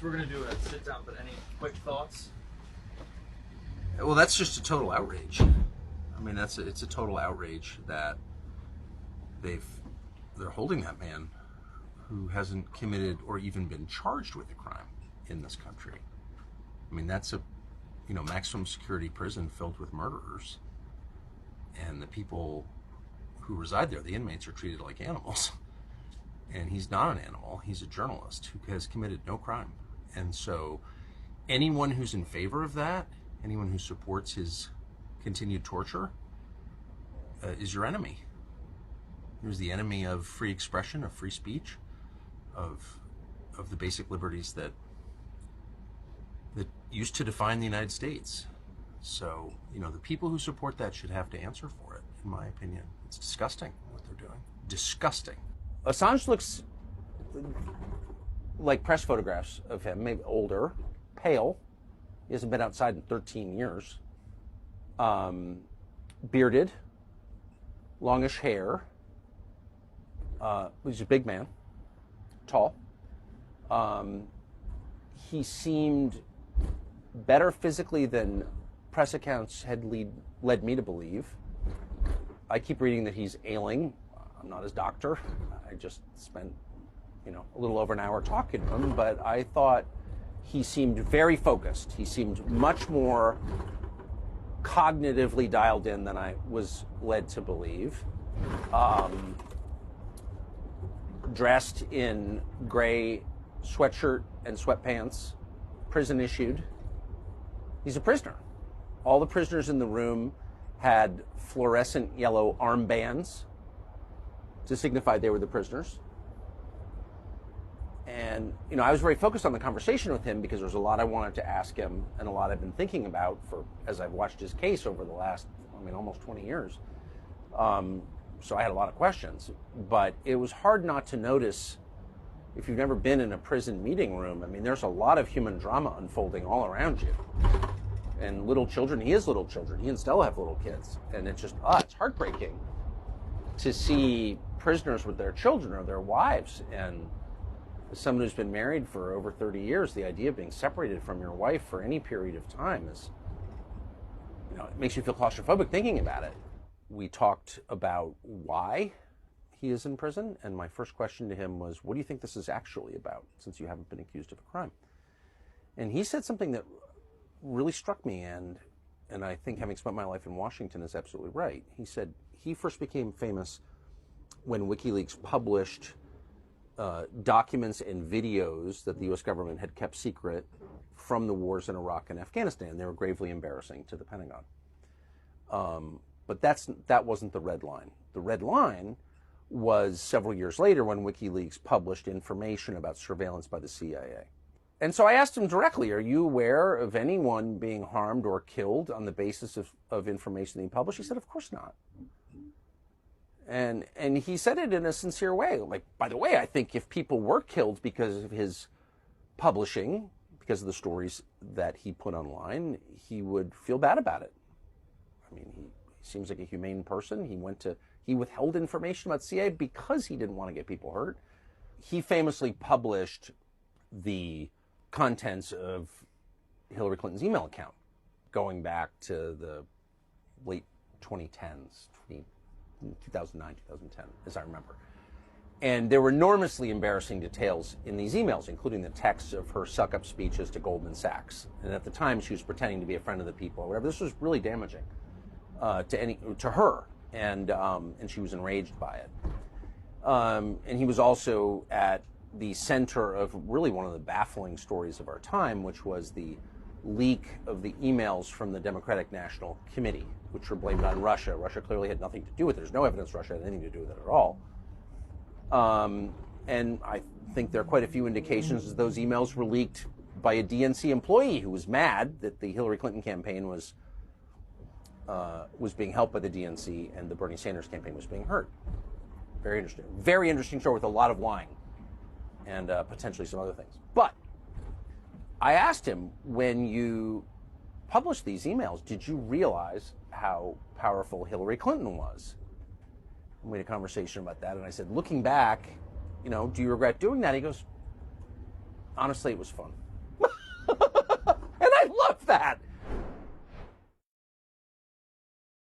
So we're going to do a sit down, but any quick thoughts? Well, that's just a total outrage. I mean, it's a total outrage that they're holding that man who hasn't committed or even been charged with a crime in this country. I mean, that's a maximum security prison filled with murderers, and the people who reside there, the inmates, are treated like animals. And he's not an animal. He's a journalist who has committed no crime. And so anyone who's in favor of that, anyone who supports his continued torture, is your enemy. He's the enemy of free expression, of free speech, of the basic liberties that used to define the United States. So, the people who support that should have to answer for it, in my opinion. It's disgusting what they're doing. Disgusting. Assange looks like press photographs of him, maybe older, pale. He hasn't been outside in 13 years. Bearded, longish hair. He's a big man, tall. He seemed better physically than press accounts had led me to believe. I keep reading that he's ailing. I'm not his doctor. I just spent, a little over an hour talking to him, but I thought he seemed very focused. He seemed much more cognitively dialed in than I was led to believe. Dressed in gray sweatshirt and sweatpants, prison issued. He's a prisoner. All the prisoners in the room had fluorescent yellow armbands to signify they were the prisoners. And, I was very focused on the conversation with him because there was a lot I wanted to ask him and a lot I've been thinking about as I've watched his case over the last, almost 20 years. So I had a lot of questions, but it was hard not to notice, if you've never been in a prison meeting room, there's a lot of human drama unfolding all around you. And little children, he has little children. He and Stella have little kids. And it's just, it's heartbreaking to see prisoners with their children or their wives. And as someone who's been married for over 30 years, the idea of being separated from your wife for any period of time is, it makes you feel claustrophobic thinking about it. We talked about why he is in prison, and my first question to him was, what do you think this is actually about, since you haven't been accused of a crime? And he said something that really struck me, and I think having spent my life in Washington is absolutely right. He said he first became famous when WikiLeaks published documents and videos that the U.S. government had kept secret from the wars in Iraq and Afghanistan. They were gravely embarrassing to the Pentagon. But that wasn't the red line. The red line was several years later when WikiLeaks published information about surveillance by the CIA. And so I asked him directly, are you aware of anyone being harmed or killed on the basis of information that he published? He said, of course not. And he said it in a sincere way. Like, by the way, I think if people were killed because of his publishing, because of the stories that he put online, he would feel bad about it. He seems like a humane person. He withheld information about CIA because he didn't want to get people hurt. He famously published the contents of Hillary Clinton's email account going back to the late 2010s, 2009, 2010, as I remember. And there were enormously embarrassing details in these emails, including the text of her suck-up speeches to Goldman Sachs. And at the time, she was pretending to be a friend of the people or whatever. This was really damaging to her, and she was enraged by it. And he was also at the center of really one of the baffling stories of our time, which was the leak of the emails from the Democratic National Committee, which were blamed on Russia. Russia clearly had nothing to do with it. There's no evidence Russia had anything to do with it at all. And I think there are quite a few indications that those emails were leaked by a DNC employee who was mad that the Hillary Clinton campaign was being helped by the DNC and the Bernie Sanders campaign was being hurt. Very interesting. Very interesting story with a lot of lying and potentially some other things. But I asked him, when you published these emails, did you realize how powerful Hillary Clinton was? We had a conversation about that, and I said, looking back, do you regret doing that? He goes, honestly, it was fun. love that.